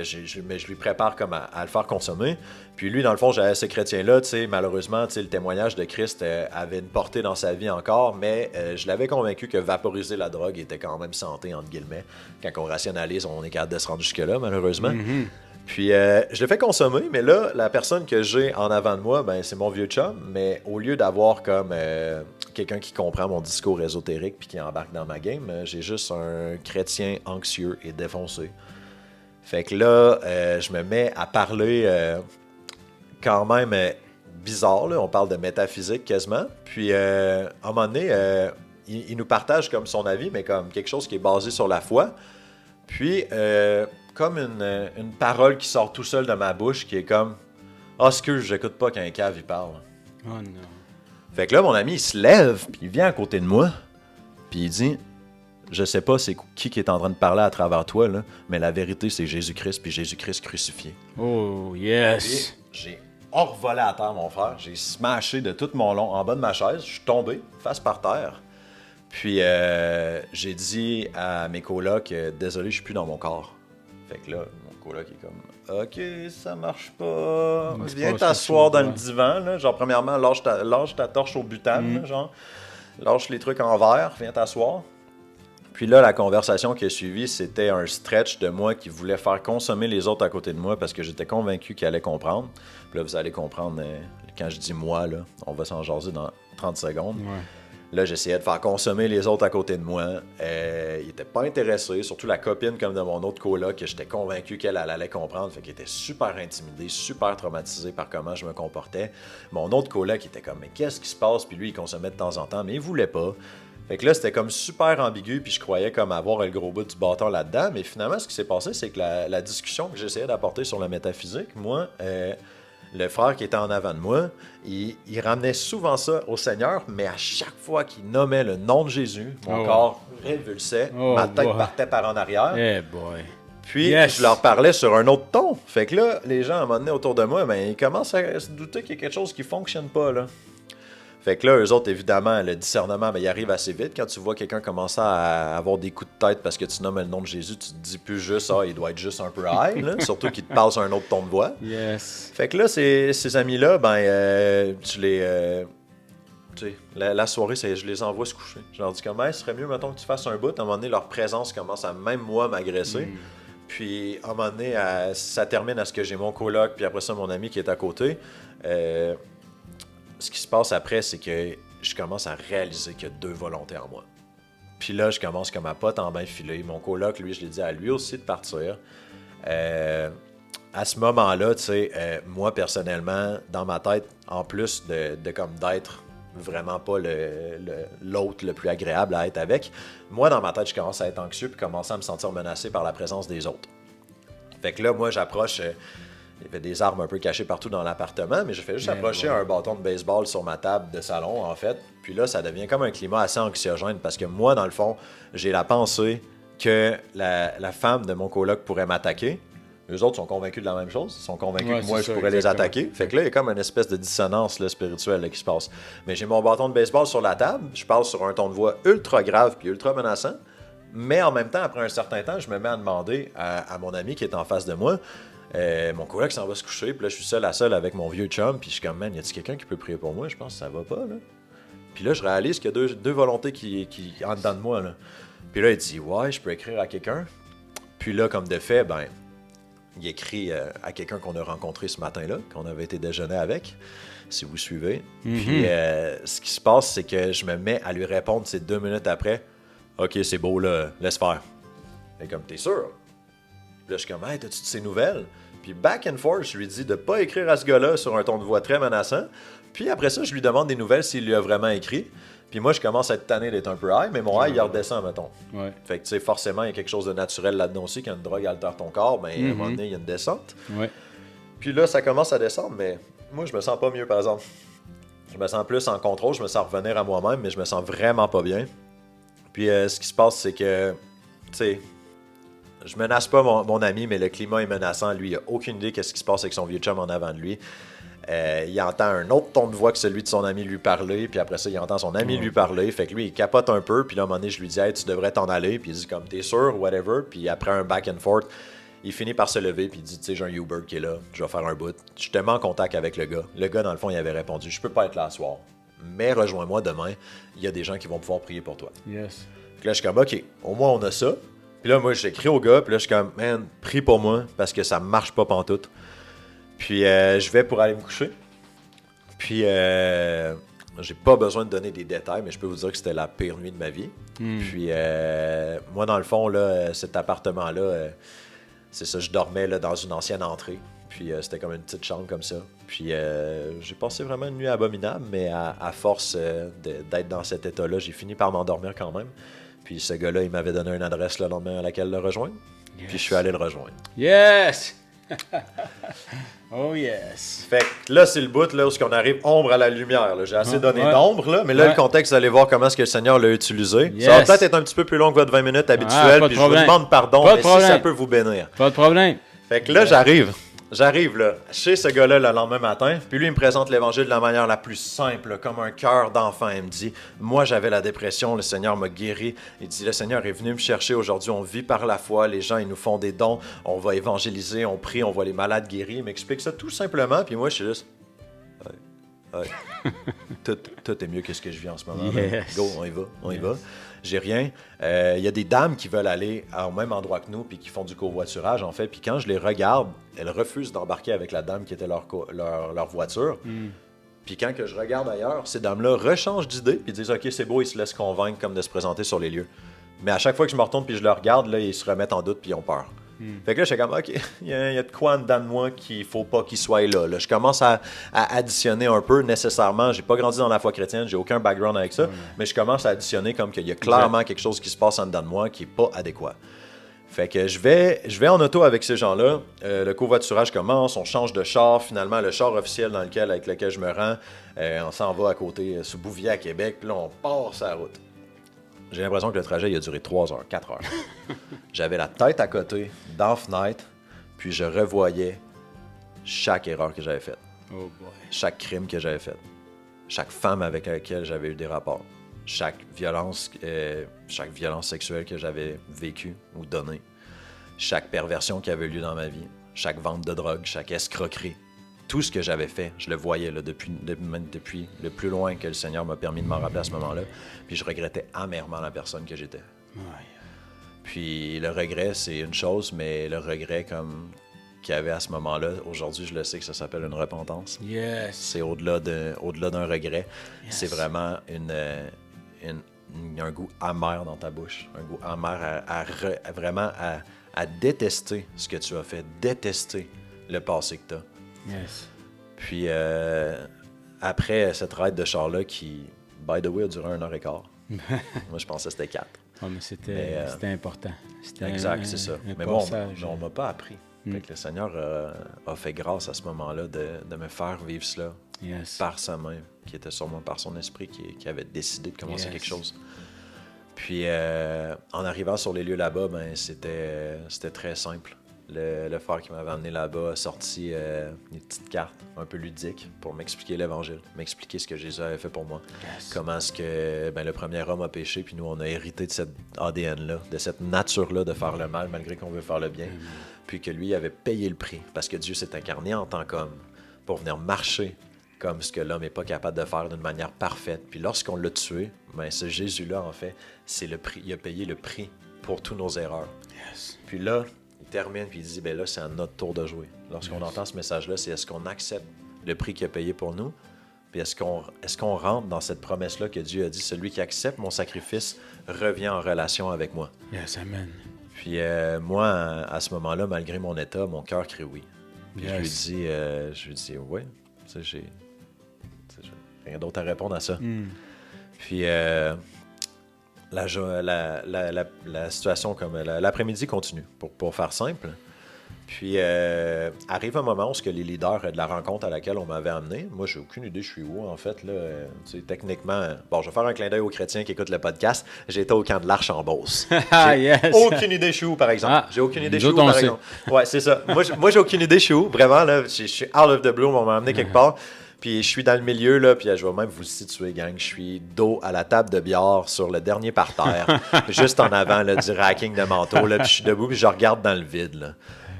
mais je lui prépare comme à le faire consommer. Puis lui, dans le fond, j'avais ce chrétien-là, tu sais, malheureusement, tu sais, le témoignage de Christ avait une portée dans sa vie encore, mais je l'avais convaincu que vaporiser la drogue était quand même santé, entre guillemets. Quand on rationalise, on est capable de se rendre jusque-là, malheureusement. Mm-hmm. Puis je le fais consommer, mais là, la personne que j'ai en avant de moi, ben c'est mon vieux chum, mais au lieu d'avoir comme quelqu'un qui comprend mon discours ésotérique puis qui embarque dans ma game, j'ai juste un chrétien anxieux et défoncé. Fait que là, je me mets à parler quand même bizarre, là. On parle de métaphysique quasiment. Puis à un moment donné, il nous partage comme son avis, mais comme quelque chose qui est basé sur la foi. Puis comme une parole qui sort tout seul de ma bouche qui est comme « Ah, excuse, j'écoute pas quand un cave il parle. » Oh non. Fait que là, mon ami, il se lève, puis il vient à côté de moi, puis il dit « Je sais pas c'est qui est en train de parler à travers toi, là, mais la vérité, c'est Jésus-Christ, puis Jésus-Christ crucifié. » Oh, yes! Puis j'ai envolé à terre, mon frère. J'ai smashé de tout mon long en bas de ma chaise. Je suis tombé, face par terre. Puis j'ai dit à mes colocs « Désolé, je suis plus dans mon corps. » Fait que là, mon coloc est comme « Ok, ça marche pas. Viens t'asseoir dans le divan. Là. Genre, premièrement, lâche ta torche au butane. Là, genre. Lâche les trucs en verre. Viens t'asseoir. » Puis là, la conversation qui a suivi, c'était un stretch de moi qui voulait faire consommer les autres à côté de moi parce que j'étais convaincu qu'ils allaient comprendre. Puis là, vous allez comprendre, quand je dis « moi », là, on va s'en jaser dans 30 secondes. Ouais. Là, j'essayais de faire consommer les autres à côté de moi. Ils n'étaient pas intéressés, surtout la copine comme de mon autre coloc, que j'étais convaincu qu'elle allait comprendre. Fait qu'elle était super intimidée, super traumatisée par comment je me comportais. Mon autre coloc était comme « Mais qu'est-ce qui se passe? » Puis lui, il consommait de temps en temps, mais il voulait pas. Fait que là, c'était comme super ambigu, puis je croyais comme avoir le gros bout du bâton là-dedans. Mais finalement, ce qui s'est passé, c'est que la discussion que j'essayais d'apporter sur la métaphysique, moi... le frère qui était en avant de moi, il ramenait souvent ça au Seigneur, mais à chaque fois qu'il nommait le nom de Jésus, mon corps révulsait, ma tête partait par en arrière. Hey boy. Puis je leur parlais sur un autre ton. Fait que là, les gens à un moment donné autour de moi, ben, ils commencent à se douter qu'il y a quelque chose qui fonctionne pas, là. Fait que là, eux autres, évidemment, le discernement, ben, il arrive assez vite. Quand tu vois quelqu'un commencer à avoir des coups de tête parce que tu nommes le nom de Jésus, tu te dis plus juste « Ah, il doit être juste un peu high », là, surtout qu'il te parle sur un autre ton de voix. Yes. Fait que là, ces amis-là, ben, tu sais, la soirée, je les envoie se coucher. Je leur dis comme, ce serait mieux, mettons, que tu fasses un bout. À un moment donné, leur présence commence à, même moi, m'agresser. Puis, à un moment donné, ça termine à ce que j'ai mon coloc, puis après ça, mon ami qui est à côté. Ce qui se passe après, c'est que je commence à réaliser qu'il y a deux volontés en moi. Puis là, je commence comme à pas tant bien filer. Mon coloc, lui, je l'ai dit à lui aussi de partir. À ce moment-là, tu sais, moi, personnellement, dans ma tête, en plus de comme d'être vraiment pas l'autre le plus agréable à être avec, moi, dans ma tête, je commence à être anxieux puis commencer à me sentir menacé par la présence des autres. Fait que là, moi, j'approche... il y avait des armes un peu cachées partout dans l'appartement, mais je fais juste approcher un bâton de baseball sur ma table de salon, en fait. Puis là, ça devient comme un climat assez anxiogène parce que moi, dans le fond, j'ai la pensée que la femme de mon coloc pourrait m'attaquer. Eux autres sont convaincus de la même chose. Ils sont convaincus que moi, je pourrais les attaquer. Fait que là, il y a comme une espèce de dissonance là, spirituelle là, qui se passe. Mais j'ai mon bâton de baseball sur la table. Je parle sur un ton de voix ultra grave puis ultra menaçant. Mais en même temps, après un certain temps, je me mets à demander à mon ami qui est en face de moi, mon coloc s'en va se coucher. Puis là, je suis seul à seul avec mon vieux chum. Puis je suis comme, man, y a-t-il quelqu'un qui peut prier pour moi? Je pense que ça va pas, là. Puis là, je réalise qu'il y a deux volontés qui en dedans de moi, là. Puis là, il dit, ouais, je peux écrire à quelqu'un. Puis là, comme de fait, ben... il écrit à quelqu'un qu'on a rencontré ce matin-là, qu'on avait été déjeuner avec, si vous suivez. Puis ce qui se passe, c'est que je me mets à lui répondre ces 2 minutes après. « Ok, c'est beau, là, laisse faire. » Et comme, t'es sûr? Puis là, je suis comme, « Hey, t'as-tu de ces nouvelles? » Puis back and forth, je lui dis de pas écrire à ce gars-là sur un ton de voix très menaçant. Puis après ça, je lui demande des nouvelles s'il lui a vraiment écrit. Puis moi, je commence à être tanné d'être un peu high, mais mon high, il redescend, mettons. Ouais. Fait que, tu sais, forcément, il y a quelque chose de naturel là-dedans aussi. Quand une drogue altère ton corps, ben, à un moment donné, il y a une descente. Ouais. Puis là, ça commence à descendre, mais moi, je me sens pas mieux, par exemple. Je me sens plus en contrôle, je me sens revenir à moi-même, mais je me sens vraiment pas bien. Puis ce qui se passe, c'est que, tu sais, je menace pas mon ami, mais le climat est menaçant. Lui, il a aucune idée de ce qui se passe avec son vieux chum en avant de lui. Il entend un autre ton de voix que celui de son ami lui parler, puis après ça, il entend son ami lui parler. Fait que lui, il capote un peu, puis là, à un moment donné, je lui dis « Hey, tu devrais t'en aller », puis il dit comme « T'es sûr? » whatever. Puis après un back and forth, il finit par se lever, puis il dit « Tu sais, j'ai un Uber qui est là, je vais faire un bout. » Je suis tellement en contact avec le gars. Le gars, dans le fond, il avait répondu « Je peux pas être là ce soir, mais rejoins-moi demain, il y a des gens qui vont pouvoir prier pour toi. » Yes. Puis là, je suis comme « Ok, au moins on a ça. » Puis là, moi, j'écris au gars, puis là, je suis comme « Man, prie pour moi, parce que ça marche pas pantoute. » Puis je vais pour aller me coucher. Puis, j'ai pas besoin de donner des détails, mais je peux vous dire que c'était la pire nuit de ma vie. Puis, moi, dans le fond, là, cet appartement-là, c'est ça, je dormais là, dans une ancienne entrée. Puis, c'était comme une petite chambre comme ça. Puis, j'ai passé vraiment une nuit abominable, mais à force d'être dans cet état-là, j'ai fini par m'endormir quand même. Puis, ce gars-là, il m'avait donné une adresse le lendemain à laquelle le rejoindre. Yes. Puis, je suis allé le rejoindre. Yes! Oh yes! Fait que là, c'est le bout là, où on arrive ombre à la lumière. Là. J'ai assez donné d'ombre, là, mais là, le contexte, vous allez voir comment est-ce que le Seigneur l'a utilisé. Yes. Ça va peut-être être un petit peu plus long que votre 20 minutes habituel, puis je vous demande pardon, mais si ça peut vous bénir. Pas de problème. Fait que là, j'arrive là, chez ce gars-là le lendemain matin, puis lui, il me présente l'Évangile de la manière la plus simple, là, comme un cœur d'enfant. Il me dit, moi, j'avais la dépression, le Seigneur m'a guéri. Il dit, le Seigneur est venu me chercher aujourd'hui, on vit par la foi, les gens, ils nous font des dons, on va évangéliser, on prie, on voit les malades guéris. Il m'explique ça tout simplement, puis moi, je suis juste, ouais. Tout est mieux que ce que je vis en ce moment. Yes. Go, on y va. J'ai rien. Il y a des dames qui veulent aller au même endroit que nous puis qui font du covoiturage, en fait. Puis quand je les regarde, elles refusent d'embarquer avec la dame qui était leur voiture. Puis quand que je regarde ailleurs, ces dames-là rechangent d'idée puis disent « Ok, c'est beau, ils se laissent convaincre comme de se présenter sur les lieux. » Mais à chaque fois que je me retourne puis je le regarde, là, ils se remettent en doute puis ils ont peur. Fait que là, je suis comme, OK, il y a de quoi en dedans de moi qu'il faut pas qu'il soit là. Je commence à additionner un peu nécessairement. J'ai pas grandi dans la foi chrétienne, j'ai aucun background avec ça, mais je commence à additionner comme qu'il y a clairement quelque chose qui se passe en dedans de moi qui est pas adéquat. Fait que je vais en auto avec ces gens-là. Le covoiturage commence, on change de char. Finalement, le char officiel avec lequel je me rends, on s'en va à côté, sous Bouvier à Québec, puis là, on part sur la route. J'ai l'impression que le trajet il a duré 3 heures, 4 heures. J'avais la tête à côté, dans la fenêtre, puis je revoyais chaque erreur que j'avais faite. Oh boy. Chaque crime que j'avais fait. Chaque femme avec laquelle j'avais eu des rapports. Chaque violence sexuelle que j'avais vécue ou donnée. Chaque perversion qui avait eu lieu dans ma vie. Chaque vente de drogue, chaque escroquerie. Tout ce que j'avais fait, je le voyais là, depuis le plus loin que le Seigneur m'a permis de m'en rappeler à ce moment-là. Puis je regrettais amèrement la personne que j'étais. Ouais. Puis le regret, c'est une chose, mais le regret comme qu'il y avait à ce moment-là, aujourd'hui, je le sais que ça s'appelle une repentance. Yes. C'est au-delà d'un regret. Yes. C'est vraiment un goût amer dans ta bouche. Un goût amer vraiment à détester ce que tu as fait, détester le passé que tu as. Yes. Puis après cette ride de char-là qui, by the way, a duré 1h15. Moi, je pensais que c'était 4. Oh, mais c'était important. C'était exact, c'est ça. Mais moi, on m'a pas appris. Fait que le Seigneur a fait grâce à ce moment-là de me faire vivre cela par sa main, qui était sûrement par son esprit qui avait décidé de commencer quelque chose. Puis en arrivant sur les lieux là-bas, ben, c'était très simple. Le frère qui m'avait amené là-bas a sorti une petite carte un peu ludique pour m'expliquer l'Évangile, m'expliquer ce que Jésus avait fait pour moi. Yes. Comment est-ce que le premier homme a péché, puis nous, on a hérité de cet ADN-là, de cette nature-là de faire le mal, malgré qu'on veut faire le bien. Puis que lui avait payé le prix, parce que Dieu s'est incarné en tant qu'homme pour venir marcher comme ce que l'homme n'est pas capable de faire d'une manière parfaite. Puis lorsqu'on l'a tué, ben, ce Jésus-là, en fait, c'est le prix. Il a payé le prix pour tous nos erreurs. Yes. Puis là, il termine puis il dit, ben là, c'est à notre tour de jouer. Lorsqu'on entend ce message-là, c'est est-ce qu'on accepte le prix qu'il a payé pour nous? Puis est-ce qu'on rentre dans cette promesse-là que Dieu a dit, celui qui accepte mon sacrifice revient en relation avec moi. Yes, amen. Puis moi, à ce moment-là, malgré mon état, mon cœur crie oui. Puis je lui dis, ouais, tu sais, j'ai rien d'autre à répondre à ça. Puis la situation, comme l'après-midi continue, pour faire simple. Puis arrive un moment où les leaders de la rencontre à laquelle on m'avait amené, moi j'ai aucune idée je suis où en fait là, techniquement, bon je vais faire un clin d'œil aux chrétiens qui écoutent le podcast, j'étais au camp de l'Arche en Beauce. Yes. Aucune idée je suis où par exemple. J'ai aucune idée je suis où par exemple. Ouais c'est ça. Moi j'ai aucune idée je suis où, vraiment là, je suis out of the blue, on m'a amené quelque part. Puis je suis dans le milieu, là, puis je vais même vous situer, gang. Je suis dos à la table de billard sur le dernier parterre, juste en avant là, du racking de manteau. Là, puis je suis debout, puis je regarde dans le vide. Là.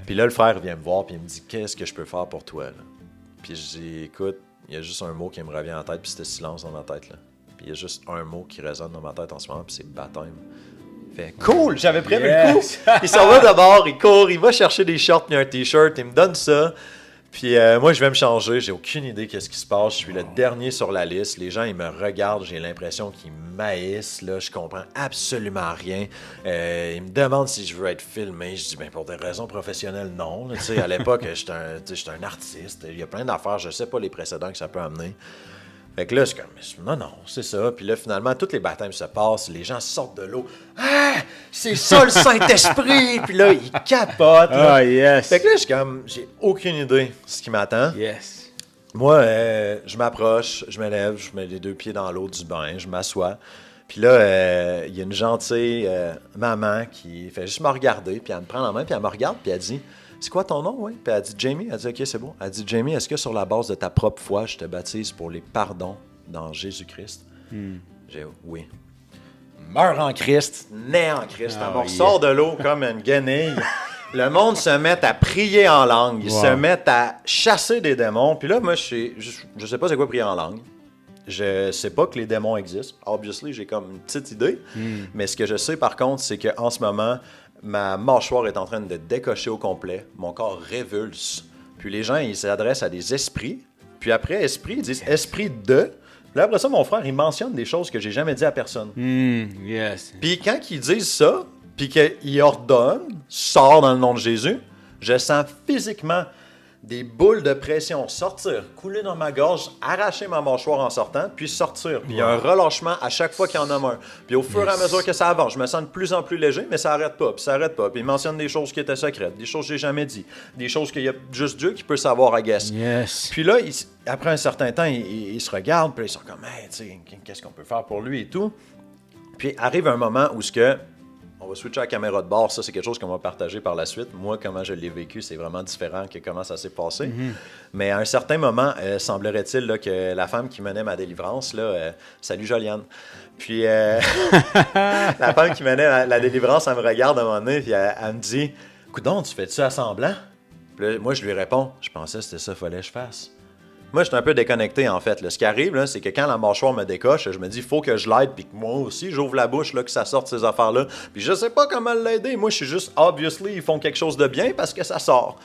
Puis là, le frère vient me voir, puis il me dit « Qu'est-ce que je peux faire pour toi? » Puis je dis « Écoute, il y a juste un mot qui me revient en tête, puis c'était silence dans ma tête. Là. Puis il y a juste un mot qui résonne dans ma tête en ce moment, puis c'est baptême. » Fait « Cool! J'avais prévu le coup! » Il s'en va d'abord, il court, il va chercher des shorts et un t-shirt, il me donne ça. Puis moi, je vais me changer. J'ai aucune idée qu'est-ce qui se passe. Je suis le dernier sur la liste. Les gens, ils me regardent. J'ai l'impression qu'ils m'haïssent. Là, je comprends absolument rien. Ils me demandent si je veux être filmé. Je dis, ben pour des raisons professionnelles, non. Tu sais, à l'époque, j'étais un artiste. Il y a plein d'affaires. Je sais pas les précédents que ça peut amener. Fait que là, je suis comme, non, c'est ça. Puis là, finalement, tous les baptêmes se passent, les gens sortent de l'eau. Ah, c'est ça le Saint-Esprit! Puis là, ils capotent. Là. Ah, yes. Fait que là, je suis comme, j'ai aucune idée de ce qui m'attend. Yes. Moi, je m'approche, je me lève, je mets les 2 pieds dans l'eau du bain, je m'assois. Puis là, il y a une gentille maman qui fait juste me regarder, puis elle me prend la main, puis elle me regarde, puis elle dit... C'est quoi ton nom, oui? Puis elle dit Jamie. Elle dit OK, c'est bon. Elle dit Jamie, est-ce que sur la base de ta propre foi, je te baptise pour les pardons dans Jésus-Christ? J'ai oui. Meurs en Christ, naît en Christ. Elle me ressort de l'eau comme une guenille. Le monde se met à prier en langue. Ils se mettent à chasser des démons. Puis là, moi, je sais pas c'est quoi prier en langue. Je sais pas que les démons existent. Obviously, j'ai comme une petite idée. Mais ce que je sais, par contre, c'est qu'en ce moment... Ma mâchoire est en train de décocher au complet. Mon corps révulse. Puis les gens, ils s'adressent à des esprits. Puis après, esprit, ils disent esprit de. Puis là, après ça, mon frère, il mentionne des choses que j'ai jamais dit à personne. Yes. Puis quand ils disent ça, puis qu'ils ordonnent, sors dans le nom de Jésus, je sens physiquement des boules de pression sortir, couler dans ma gorge, arracher ma mâchoire en sortant, puis sortir. Puis il y a un relâchement à chaque fois qu'il y en a un. Puis au fur et à mesure que ça avance, je me sens de plus en plus léger, mais ça arrête pas, puis ça arrête pas. Puis il mentionne des choses qui étaient secrètes, des choses que j'ai jamais dit, des choses qu'il y a juste Dieu qui peut savoir, I guess. Yes. Puis là, après un certain temps, ils se regardent, puis ils sont comme, hey, tu sais, qu'est-ce qu'on peut faire pour lui et tout. Puis arrive un moment où on va switcher à la caméra de bord. Ça, c'est quelque chose qu'on va partager par la suite. Moi, comment je l'ai vécu, c'est vraiment différent que comment ça s'est passé. Mais à un certain moment, semblerait-il là, que la femme qui menait ma délivrance, là, salut Joliane, puis la femme qui menait la délivrance, elle me regarde à un moment donné, puis elle me dit « Coudon, tu fais-tu à semblant? » Puis là, moi, je lui réponds « Je pensais que c'était ça qu'il fallait que je fasse. » Moi, je suis un peu déconnecté, en fait. Là. Ce qui arrive, là, c'est que quand la mâchoire me décoche, je me dis, il faut que je l'aide, puis que moi aussi, j'ouvre la bouche, là, que ça sorte ces affaires-là. Puis je sais pas comment l'aider. Moi, je suis juste, obviously, ils font quelque chose de bien parce que ça sort.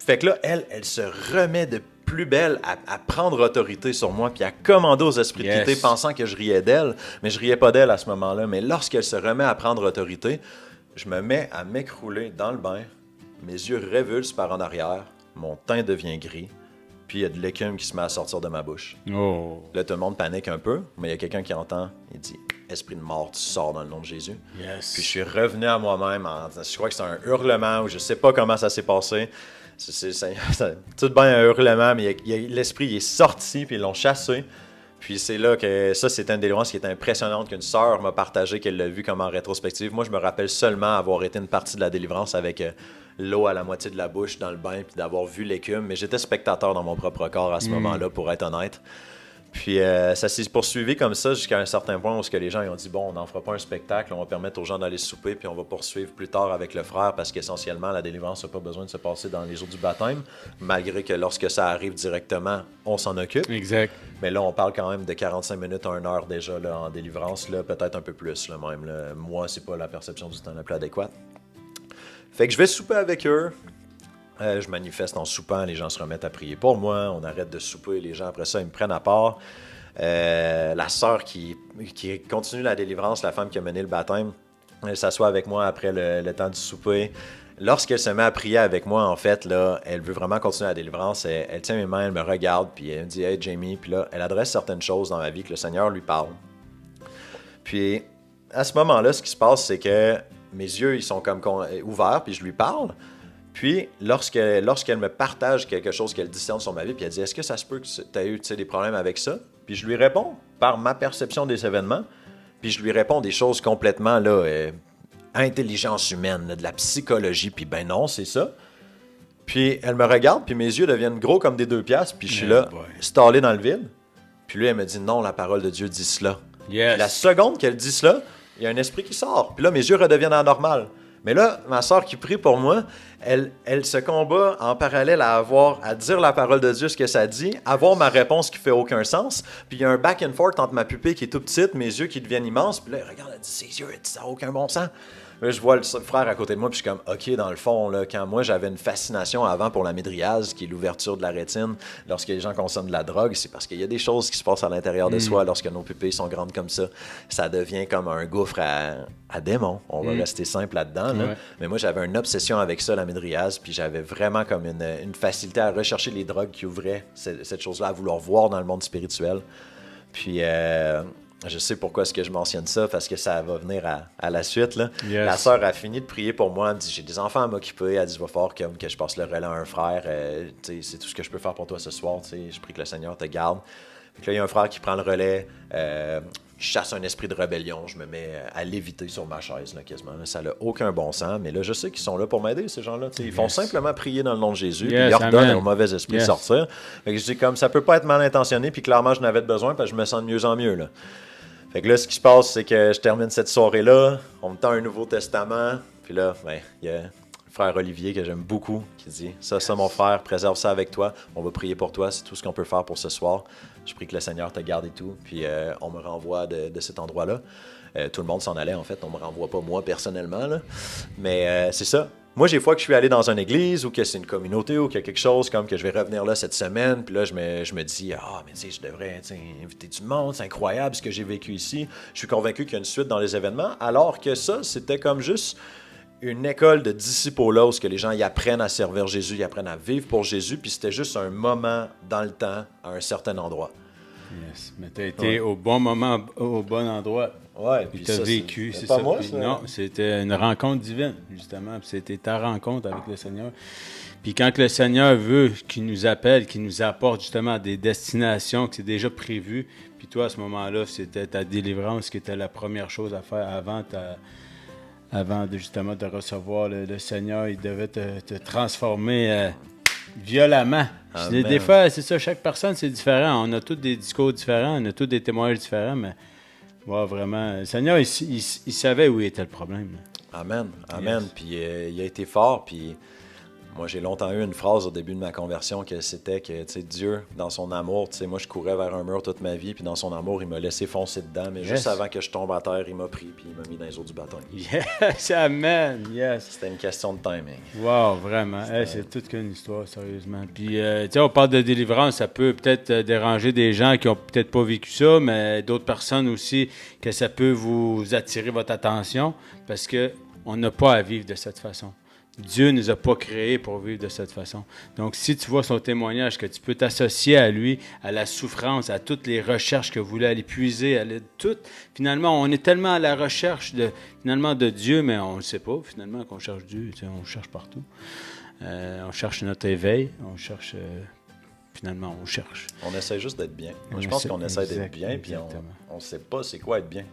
Fait que là, elle se remet de plus belle à prendre autorité sur moi, puis à commander aux esprits de quitter, pensant que je riais d'elle. Mais je riais pas d'elle à ce moment-là. Mais lorsqu'elle se remet à prendre autorité, je me mets à m'écrouler dans le bain. Mes yeux révulsent par en arrière. Mon teint devient gris. Puis il y a de l'écume qui se met à sortir de ma bouche. Oh. Là, tout le monde panique un peu, mais il y a quelqu'un qui entend, il dit « Esprit de mort, tu sors dans le nom de Jésus. » Yes. Puis je suis revenu à moi-même, je crois que c'est un hurlement, ou je sais pas comment ça s'est passé. C'est tout bien un hurlement, mais l'esprit il est sorti, puis ils l'ont chassé. Puis c'est là que ça, c'était une délivrance qui était impressionnante, qu'une sœur m'a partagé qu'elle l'a vu comme en rétrospective. Moi, je me rappelle seulement avoir été une partie de la délivrance avec l'eau à la moitié de la bouche dans le bain, puis d'avoir vu l'écume. Mais j'étais spectateur dans mon propre corps à ce moment-là, pour être honnête. Puis ça s'est poursuivi comme ça jusqu'à un certain point où les gens ils ont dit bon, on n'en fera pas un spectacle, on va permettre aux gens d'aller souper, puis on va poursuivre plus tard avec le frère, parce qu'essentiellement, la délivrance n'a pas besoin de se passer dans les jours du baptême, malgré que lorsque ça arrive directement, on s'en occupe. Exact. Mais là, on parle quand même de 45 minutes à 1 heure déjà là, en délivrance, là, peut-être un peu plus là, même. Là. Moi, c'est pas la perception du temps la plus adéquate. Fait que je vais souper avec eux. Je manifeste en soupant, les gens se remettent à prier pour moi, on arrête de souper, les gens après ça, ils me prennent à part. La sœur qui continue la délivrance, la femme qui a mené le baptême, elle s'assoit avec moi après le temps du souper. Lorsqu'elle se met à prier avec moi, en fait, là, elle veut vraiment continuer la délivrance, elle tient mes mains, elle me regarde, puis elle me dit « Hey Jamie », puis là, elle adresse certaines choses dans ma vie que le Seigneur lui parle. Puis, à ce moment-là, ce qui se passe, c'est que mes yeux, ils sont comme ouverts, puis je lui parle. Puis, lorsqu'elle me partage quelque chose qu'elle discerne sur ma vie, puis elle dit « Est-ce que ça se peut que tu as eu des problèmes avec ça? » Puis je lui réponds par ma perception des événements, puis je lui réponds des choses complètement, là, intelligence humaine, là, de la psychologie, puis ben non, c'est ça. Puis elle me regarde, puis mes yeux deviennent gros comme des 2 piastres, puis je suis là, stallé dans le vide. Puis lui, elle me dit « Non, la parole de Dieu dit cela. » Yes. La seconde qu'elle dit cela, il y a un esprit qui sort. Puis là, mes yeux redeviennent anormaux. Mais là, ma soeur qui prie pour moi, elle se combat en parallèle à dire la parole de Dieu, ce que ça dit, avoir ma réponse qui fait aucun sens. Puis il y a un back and forth entre ma pupille qui est tout petite, mes yeux qui deviennent immenses. Puis là, elle regarde, elle dit, ses yeux, ça n'a aucun bon sens. Là, je vois le frère à côté de moi, puis je suis comme, OK, dans le fond, là, quand moi, j'avais une fascination avant pour la médriase, qui est l'ouverture de la rétine, lorsque les gens consomment de la drogue, c'est parce qu'il y a des choses qui se passent à l'intérieur de soi lorsque nos pupilles sont grandes comme ça. Ça devient comme un gouffre à démons. On va rester simple là-dedans. Là. Ouais. Mais moi, j'avais une obsession avec ça, la médriase, puis j'avais vraiment comme une facilité à rechercher les drogues qui ouvraient cette chose-là, à vouloir voir dans le monde spirituel. Puis... je sais pourquoi est-ce que je mentionne ça, parce que ça va venir à la suite. Là. Yes. La sœur a fini de prier pour moi. Elle me dit, j'ai des enfants à m'occuper. Elle dit, il va falloir que je passe le relais à un frère. C'est tout ce que je peux faire pour toi ce soir. Je prie que le Seigneur te garde. Puis là, il y a un frère qui prend le relais. Je chasse un esprit de rébellion. Je me mets à léviter sur ma chaise, là, quasiment. Ça n'a aucun bon sens. Mais là, je sais qu'ils sont là pour m'aider, ces gens-là. Ils font simplement prier dans le nom de Jésus. Puis ils ordonnent au mauvais esprit de sortir. Fait que je dis, comme ça peut pas être mal intentionné. Puis clairement, je n'avais besoin parce que je me sens de mieux en mieux. Là. Fait que là, ce qui se passe, c'est que je termine cette soirée-là, on me tend un Nouveau Testament, puis là, il y a le frère Olivier que j'aime beaucoup qui dit « Ça, mon frère, préserve ça avec toi, on va prier pour toi, c'est tout ce qu'on peut faire pour ce soir. Je prie que le Seigneur te garde et tout. » Puis on me renvoie de cet endroit-là. Tout le monde s'en allait, en fait, on me renvoie pas moi personnellement, là. Mais c'est ça. Moi, j'ai fois que je suis allé dans une église ou que c'est une communauté ou qu'il y a quelque chose comme que je vais revenir là cette semaine, puis là, je me dis, mais tu sais, je devrais inviter du monde, c'est incroyable ce que j'ai vécu ici. Je suis convaincu qu'il y a une suite dans les événements, alors que ça, c'était comme juste une école de disciples-là où les gens y apprennent à servir Jésus, ils apprennent à vivre pour Jésus, puis c'était juste un moment dans le temps, à un certain endroit. Yes. Mais tu as été au bon moment, au bon endroit. Ouais, puis tu as vécu, c'est pas ça. Moi, puis, ça. Non, c'était une rencontre divine, justement. Puis c'était ta rencontre avec le Seigneur. Puis quand le Seigneur veut qu'il nous appelle, qu'il nous apporte justement à des destinations que c'est déjà prévu, puis toi, à ce moment-là, c'était ta délivrance qui était la première chose à faire avant de justement de recevoir le Seigneur. Il devait te transformer violemment. Des fois, c'est ça, chaque personne, c'est différent. On a tous des discours différents, on a tous des témoignages différents, mais ouais, vraiment, le Seigneur, il savait où était le problème. Amen, amen. Yes. Puis il a été fort, puis moi, j'ai longtemps eu une phrase au début de ma conversion que c'était que, tu sais, Dieu, dans son amour, tu sais, moi, je courais vers un mur toute ma vie, puis dans son amour, il m'a laissé foncer dedans, mais juste avant que je tombe à terre, il m'a pris, puis il m'a mis dans les eaux du baptême. Yes, amen, yes. C'était une question de timing. Wow, vraiment. C'est toute qu'une histoire, sérieusement. Puis, tu sais, on parle de délivrance, ça peut peut-être déranger des gens qui ont peut-être pas vécu ça, mais d'autres personnes aussi, que ça peut vous attirer votre attention, parce que on n'a pas à vivre de cette façon. Dieu ne nous a pas créés pour vivre de cette façon. Donc, si tu vois son témoignage, que tu peux t'associer à lui, à la souffrance, à toutes les recherches que vous voulez aller puiser, finalement, on est tellement à la recherche de Dieu, mais on ne sait pas, finalement, qu'on cherche Dieu. On cherche partout. On cherche notre éveil, on cherche... finalement, on cherche. On essaie juste d'être bien. Moi, je pense qu'on essaie d'être bien, puis on ne sait pas c'est quoi être bien.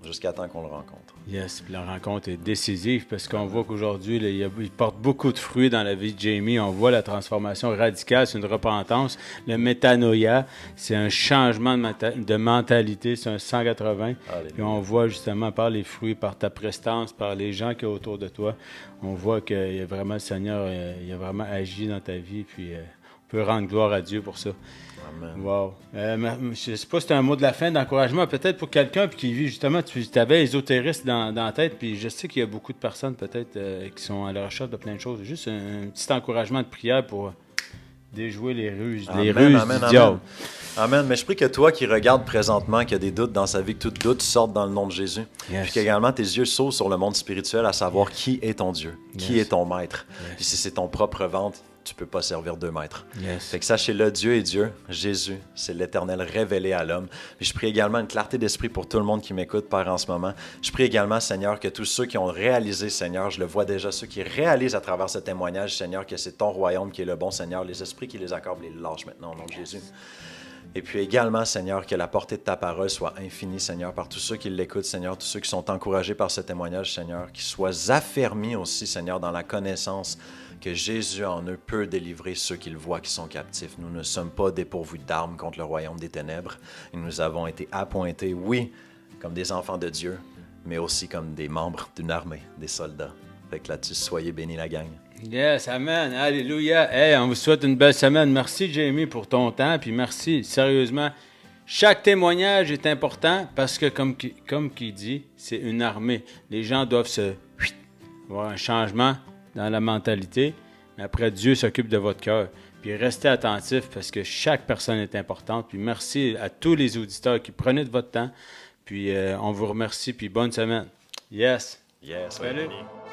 Jusqu'à temps qu'on le rencontre. Yes, puis la rencontre est décisive parce qu'on voit qu'aujourd'hui, là, il porte beaucoup de fruits dans la vie de Jamie. On voit la transformation radicale, c'est une repentance. Le métanoïa, c'est un changement de mentalité, c'est un 180. Puis on voit justement par les fruits, par ta prestance, par les gens qui sont autour de toi, on voit que il y a vraiment le Seigneur, il a vraiment agi dans ta vie, puis on peut rendre gloire à Dieu pour ça. Amen. Wow. Je ne sais pas si c'est un mot de la fin d'encouragement, peut-être pour quelqu'un puis qui vit justement, tu avais ésotériste dans la tête, puis je sais qu'il y a beaucoup de personnes peut-être qui sont à la recherche de plein de choses. Juste un petit encouragement de prière pour déjouer les ruses, du diable. Amen. Mais je prie que toi qui regardes présentement, qu'il y a des doutes dans sa vie, que tout doute sorte dans le nom de Jésus. Yes. Puis qu'également tes yeux s'ouvrent sur le monde spirituel, à savoir qui est ton Dieu, qui est ton maître. Puis si c'est ton propre ventre, tu peux pas servir 2 maîtres. Yes. Fait que sachez-le, Dieu est Dieu, Jésus, c'est l'Éternel révélé à l'homme. Puis je prie également une clarté d'esprit pour tout le monde qui m'écoute, Père, en ce moment. Je prie également, Seigneur, que tous ceux qui ont réalisé, Seigneur, je le vois déjà, ceux qui réalisent à travers ce témoignage, Seigneur, que c'est ton royaume qui est le bon, Seigneur, les esprits qui les accablent, les lâchent maintenant au nom de Jésus. Et puis également, Seigneur, que la portée de ta parole soit infinie, Seigneur, par tous ceux qui l'écoutent, Seigneur, tous ceux qui sont encouragés par ce témoignage, Seigneur, qu'ils soient affermis aussi, Seigneur, dans la connaissance que Jésus en eux peut délivrer ceux qui le voient qui sont captifs. Nous ne sommes pas dépourvus d'armes contre le royaume des ténèbres. Et nous avons été appointés, oui, comme des enfants de Dieu, mais aussi comme des membres d'une armée, des soldats. Fait que là-dessus, soyez bénis la gang. Yes, amen, alléluia. Hey, on vous souhaite une belle semaine. Merci, Jamie, pour ton temps, puis merci, sérieusement. Chaque témoignage est important parce que, comme qui dit, c'est une armée. Les gens doivent avoir un changement dans la mentalité, mais après, Dieu s'occupe de votre cœur. Puis restez attentifs parce que chaque personne est importante. Puis merci à tous les auditeurs qui prenaient de votre temps. Puis on vous remercie, puis bonne semaine. Yes. Yes, Salut. oui.